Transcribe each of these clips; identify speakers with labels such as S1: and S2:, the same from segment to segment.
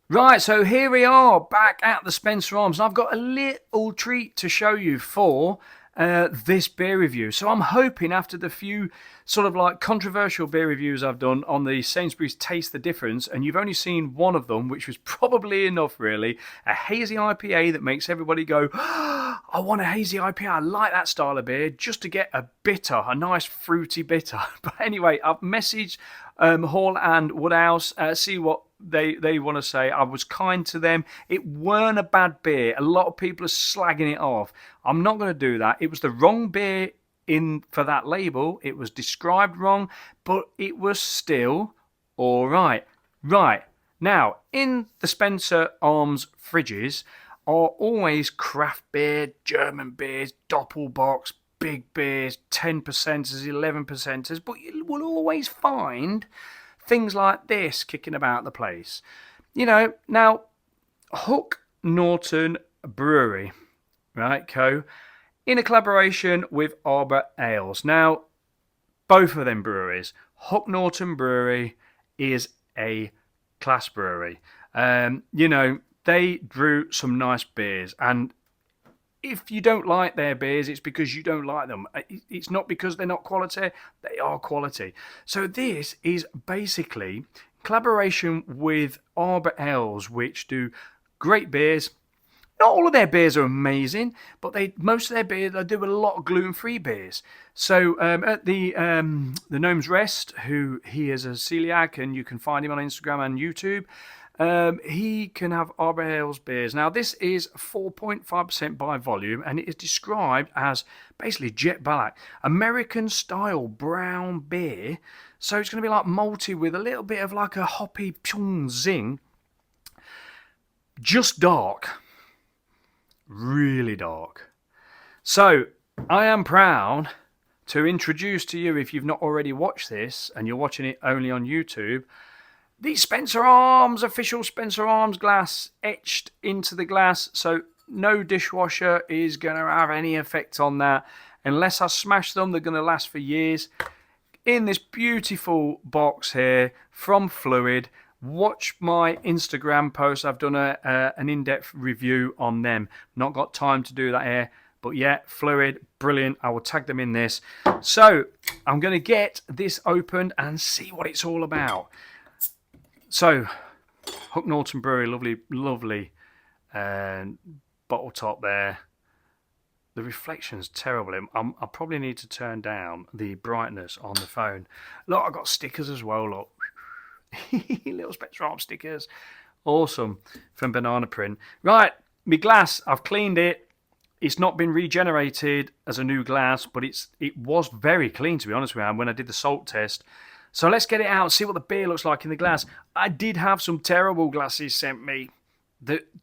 S1: Right, so here we are back at the Spencer Arms. I've got a little treat to show you for this beer review. So I'm hoping after the few sort of like controversial beer reviews I've done on the Sainsbury's Taste the Difference, and you've only seen one of them, which was probably enough really, a hazy IPA that makes everybody go, oh, I want a hazy IPA, I like that style of beer, just to get a bitter, a nice fruity bitter. But anyway, I've messaged Hall and Woodhouse, see what they want to say. I was kind to them. It weren't a bad beer. A lot of people are slagging it off. I'm not going to do that. It was the wrong beer in for that label. It was described wrong, but it was still all right. Right. Now, in the Spencer Arms fridges are always craft beer, German beers, Doppelbox, big beers, 10%ers, 11%ers, but you will always find things like this kicking about the place. You know, now, Hook Norton Brewery, right, in a collaboration with Arbor Ales. Now, both of them breweries, Hook Norton Brewery is a class brewery. They brew some nice beers, and if you don't like their beers, it's because you don't like them. It's not because they're not quality. They are quality. So this is basically collaboration with Arbor Ales, which do great beers. Not all of their beers are amazing, but most of their beers, they do a lot of gluten-free beers. So at the Gnome's Rest, who he is a celiac, and you can find him on Instagram and YouTube. He can have Arbor Ales beers. Now, this is 4.5% by volume, and it is described as basically Jet Black, American-style brown beer. So it's going to be like malty with a little bit of like a hoppy pung zing. Just dark. Really dark. So, I am proud to introduce to you, if you've not already watched this, and you're watching it only on YouTube, the Spencer Arms, official Spencer Arms glass etched into the glass. So no dishwasher is going to have any effect on that. Unless I smash them, they're going to last for years. In this beautiful box here from Fluid. Watch my Instagram post. I've done an in-depth review on them. Not got time to do that here. But yeah, Fluid, brilliant. I will tag them in this. So I'm going to get this opened and see what it's all about. So, Hook Norton Brewery, lovely bottle top there. The reflection's terrible. I probably need to turn down the brightness on the phone. Look, I've got stickers as well, look. Little Spencer Arms stickers. Awesome. From Banana Print. Right, my glass, I've cleaned it. It's not been regenerated as a new glass, but it was very clean, to be honest with you, when I did the salt test. So let's get it out and see what the beer looks like in the glass. I did have some terrible glasses sent me.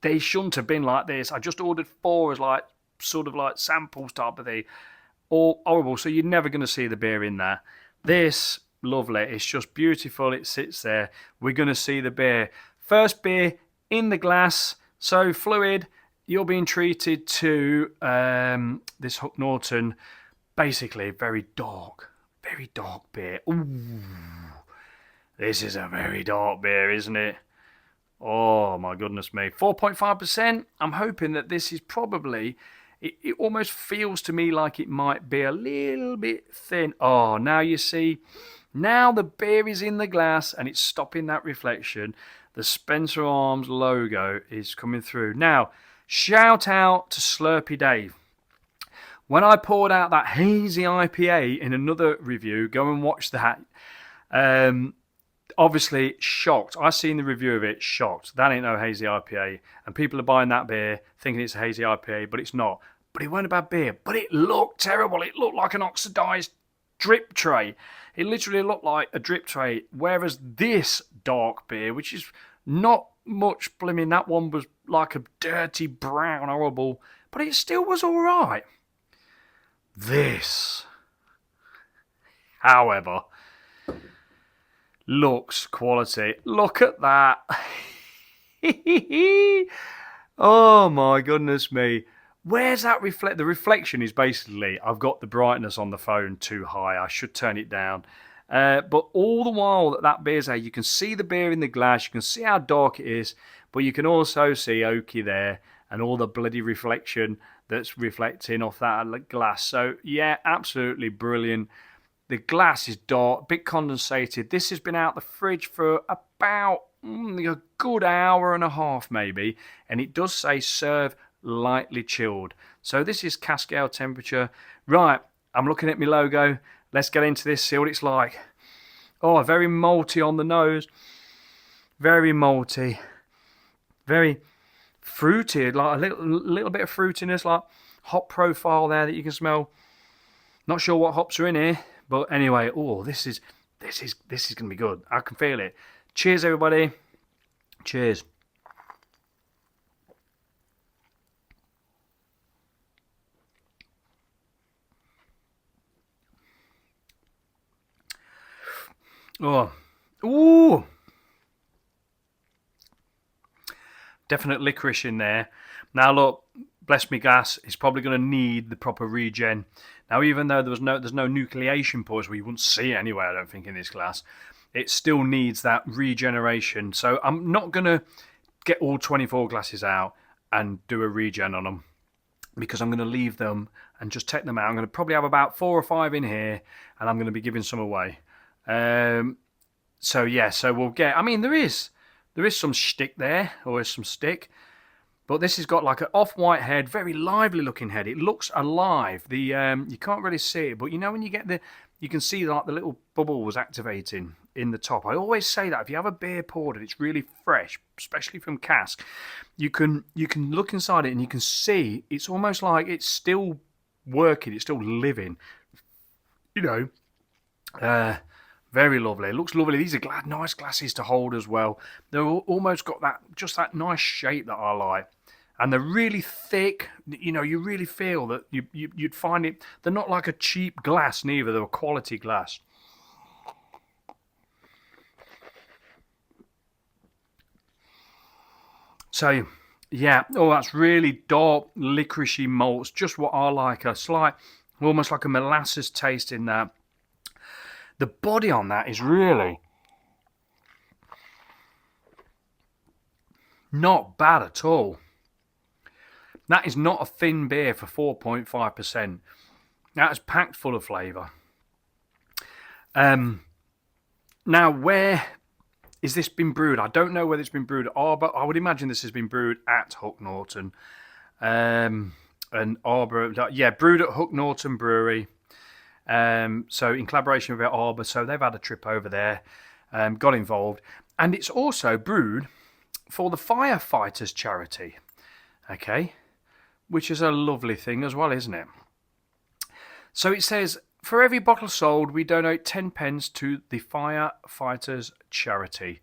S1: They shouldn't have been like this. I just ordered 4 as like sort of like samples type of thing. All horrible. So you're never going to see the beer in there. This, lovely. It's just beautiful. It sits there. We're going to see the beer. First beer in the glass. So Fluid, you're being treated to this Hook Norton. Basically very dark beer. Ooh, this is a very dark beer, isn't it? Oh my goodness me. 4.5%. I'm hoping that this is probably, it almost feels to me like it might be a little bit thin. Oh, now you see, now the beer is in the glass and it's stopping that reflection. The Spencer Arms logo is coming through. Now, shout out to Slurpy Dave. When I poured out that hazy IPA in another review, go and watch that. Obviously, shocked. I seen the review of it, shocked. That ain't no hazy IPA. And people are buying that beer thinking it's a hazy IPA, but it's not. But it weren't a bad beer. But it looked terrible. It looked like an oxidized drip tray. It literally looked like a drip tray. Whereas this dark beer, which is not much blimmin', that one was like a dirty brown, horrible. But it still was all right. This, however, looks quality. Look at that. Oh my goodness me. Where's that The reflection is basically, I've got the brightness on the phone too high. I should turn it down. But all the while that beer's there, you can see the beer in the glass, you can see how dark it is, but you can also see oaky there and all the bloody reflection that's reflecting off that glass. So yeah, absolutely brilliant. The glass is dark, a bit condensated. This has been out the fridge for about a good hour and a half maybe, and it does say serve lightly chilled. So this is cask ale temperature. Right, I'm looking at my logo. Let's get into this, see what it's like. Oh, very malty on the nose. Very malty. Very fruity, like a little bit of fruitiness, like hop profile there that you can smell. Not sure what hops are in here, but anyway, oh, this is gonna be good. I can feel it. Cheers, everybody. Cheers. Oh, ooh. Definite licorice in there. Now look, bless me gas, it's probably going to need the proper regen. Now even though there's no nucleation pores, well, you wouldn't see it anyway, I don't think, in this glass, it still needs that regeneration. So I'm not going to get all 24 glasses out and do a regen on them, because I'm going to leave them and just take them out. I'm going to probably have about 4 or 5 in here, and I'm going to be giving some away. So yeah, so we'll get, I mean, there is some stick there, or some stick, but this has got like an off-white head, very lively looking head. It looks alive. The you can't really see it, but you know when you get you can see like the little bubbles activating in the top. I always say that if you have a beer poured and it's really fresh, especially from cask, you can look inside it and you can see it's almost like it's still working, it's still living. You know, very lovely. It looks lovely. These are nice glasses to hold as well. They're almost got that nice shape that I like. And they're really thick. You know, you really feel that you'd find it. They're not like a cheap glass neither. They're a quality glass. So, yeah. Oh, that's really dark, licoricey malts. Just what I like. A slight, almost like a molasses taste in that. The body on that is really not bad at all. That is not a thin beer for 4.5%. That is packed full of flavour. Now, where is this been brewed? I don't know whether it's been brewed at Arbor. I would imagine this has been brewed at Hook Norton. And Arbor, yeah, brewed at Hook Norton Brewery. So in collaboration with Arbor, so they've had a trip over there, got involved, and it's also brewed for the firefighters charity, okay, which is a lovely thing as well, isn't it? So it says, for every bottle sold, we donate 10 pence to the firefighters charity.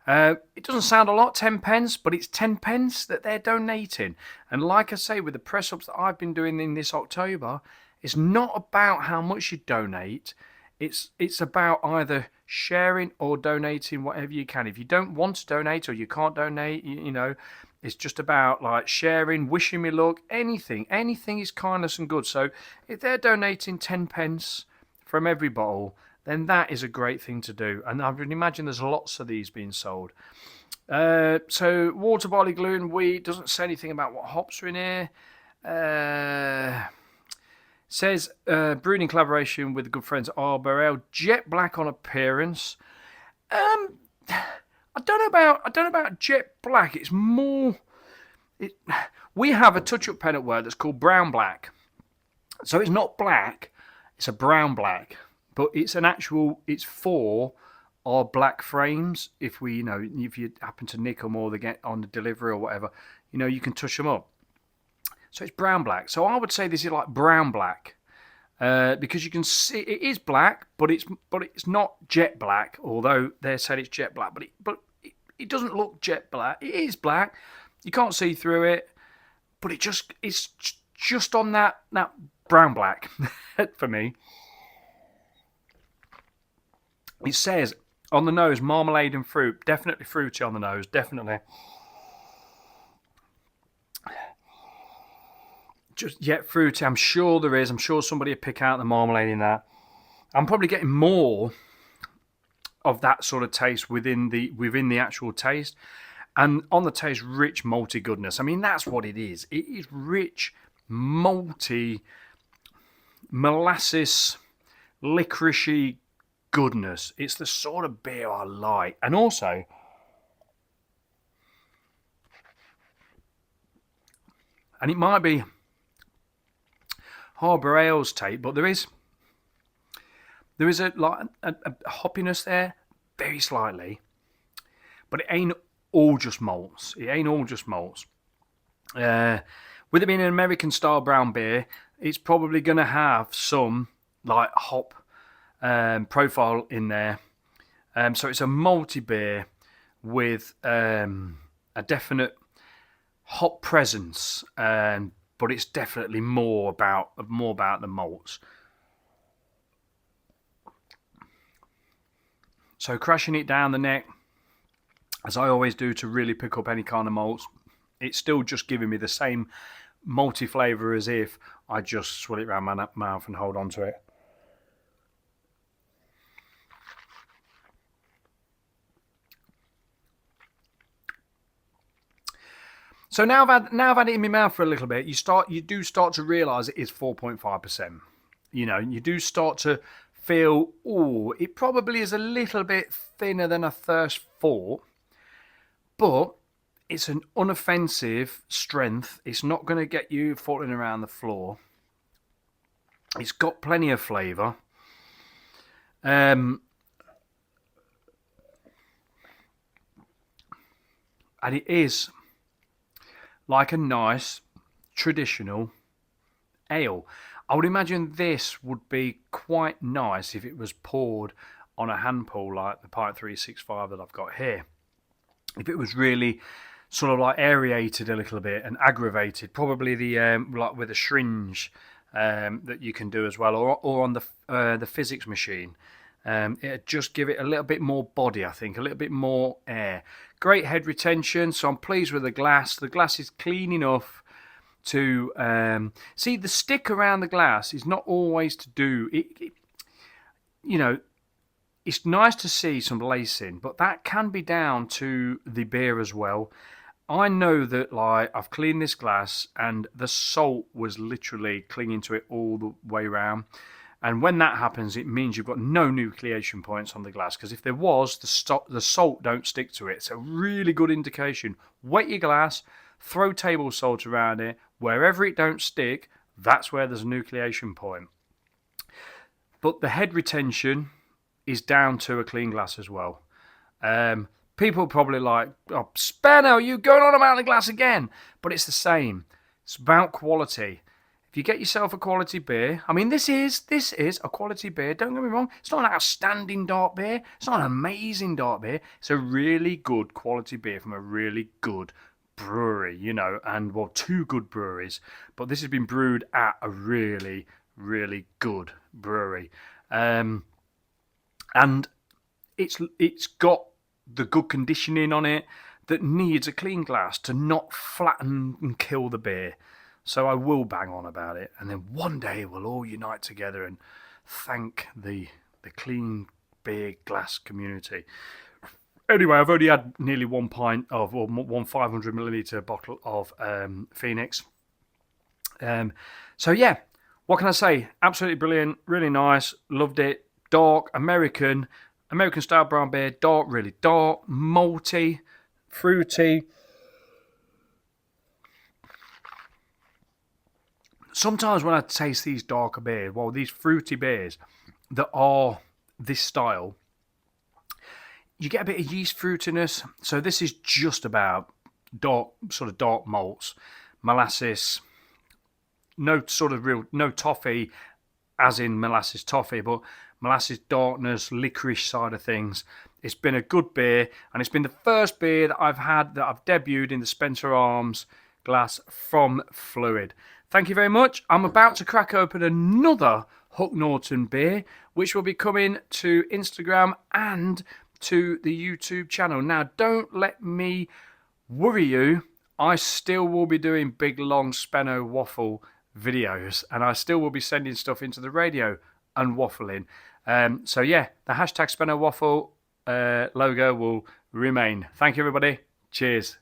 S1: It doesn't sound a lot, 10 pence, but it's 10 pence that they're donating. And like I say, with the press ups that I've been doing in this October, it's not about how much you donate. It's about either sharing or donating whatever you can. If you don't want to donate or you can't donate, you know, it's just about like sharing, wishing me luck, anything. Anything is kindness and good. So if they're donating 10 pence from every bottle, then that is a great thing to do. And I would imagine there's lots of these being sold. So water, barley, gluten, wheat, doesn't say anything about what hops are in here. Says brewed in collaboration with the good friends at Arbor Ale, jet black on appearance. I don't know about jet black. It's more. We have a touch-up pen at work that's called brown black, so it's not black. It's a brown black, but it's an actual. It's for our black frames. If you happen to nick them or they get on the delivery or whatever, you can touch them up. So it's brown black. So I would say this is like brown black, because you can see it is black, but it's not jet black. Although they said it's jet black, but it doesn't look jet black. It is black. You can't see through it, but it's just on that brown black for me. It says on the nose marmalade and fruit. Definitely fruity on the nose. Definitely. Just yet fruity. I'm sure there is. I'm sure somebody would pick out the marmalade in that. I'm probably getting more of that sort of taste within the actual taste. And on the taste, rich malty goodness. I mean, that's what it is. It is rich, malty, molasses, licoricey goodness. It's the sort of beer I like. And also, and it might be Arbor Ale's take, but there is a hoppiness there, very slightly, but it ain't all just malts. With it being an American style brown beer, it's probably going to have some like hop profile in there. So it's a malty beer with a definite hop presence, but it's definitely more about the malts. So crashing it down the neck, as I always do to really pick up any kind of malts, it's still just giving me the same malty flavour as if I just swirl it around my mouth and hold on to it. So now I've had it in my mouth for a little bit, you do start to realise it is 4.5%. You know, you do start to feel, it probably is a little bit thinner than I first thought, but it's an unoffensive strength. It's not going to get you falling around the floor. It's got plenty of flavour. And it is like a nice traditional ale. I would imagine this would be quite nice if it was poured on a hand pull like the Pint 365 that I've got here. If it was really sort of like aerated a little bit and aggravated, probably the like with a syringe that you can do as well, or on the physics machine. It'd just give it a little bit more body, I think, a little bit more air. Great head retention, so I'm pleased with the glass. The glass is clean enough to see. The stick around the glass is not always to do it. You know, it's nice to see some lacing, but that can be down to the beer as well. I know that, like, I've cleaned this glass and the salt was literally clinging to it all the way around. And when that happens, it means you've got no nucleation points on the glass, because if there was, the salt don't stick to it. It's a really good indication. Wet your glass, throw table salt around it. Wherever it don't stick, that's where there's a nucleation point. But the head retention is down to a clean glass as well. People probably like, oh, Soeno, you going on about the glass again? But it's the same. It's about quality. If you get yourself a quality beer, I mean, this is a quality beer. Don't get me wrong. It's not an outstanding dark beer. It's not an amazing dark beer. It's a really good quality beer from a really good brewery, you know, and well, two good breweries. But this has been brewed at a really, really good brewery. And it's got the good conditioning on it that needs a clean glass to not flatten and kill the beer. So I will bang on about it, and then one day we'll all unite together and thank the clean beer glass community. Anyway, I've only had nearly 1 pint of, or 1 500ml bottle of Phoenix. So yeah, what can I say? Absolutely brilliant, really nice, loved it. Dark, American style brown beer, dark, really dark, malty, fruity. Sometimes when I taste these darker beers, well, these fruity beers that are this style, you get a bit of yeast fruitiness. So this is just about dark, sort of dark malts, molasses, no toffee as in molasses toffee, but molasses darkness, licorice side of things. It's been a good beer, and it's been the first beer that I've had that I've debuted in the Spencer Arms glass from Fluid. Thank you very much. I'm about to crack open another Huck Norton beer, which will be coming to Instagram and to the YouTube channel. Now, don't let me worry you. I still will be doing big, long Soeno waffle videos, and I still will be sending stuff into the radio and waffling. So yeah, the hashtag Soeno waffle logo will remain. Thank you, everybody. Cheers.